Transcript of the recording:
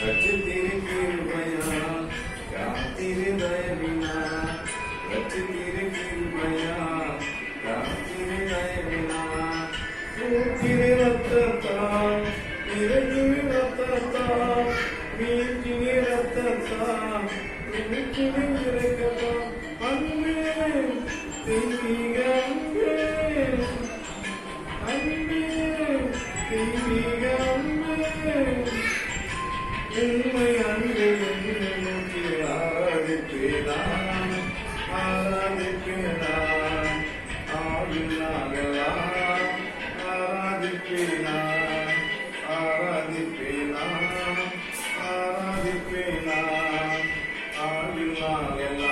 ரட்சித்திரு கிருபையா காத்திரு தயவினா ரட்சித்திரு கிருபையா காத்திரு தயவினா தூக்கிரு ரத்தத்தால் இறங்கிரு ரத்தத்தால் மீட்சிரு ரத்தத்தால் தூக்கிரு இறக்கத்தால் அன்பே தெய்வீக அன்பே அன்பே தெய்வீக அன்பே உண்மை அன்பு நோக்கி ஆராதிப்பேனான் ஆராதிப்பேனான் ஆவினாகலாம் ஆராதிப்பேனான் ஆராதிப்பேனான் ஆராதிப்பேனான் ஆவினாகலாம்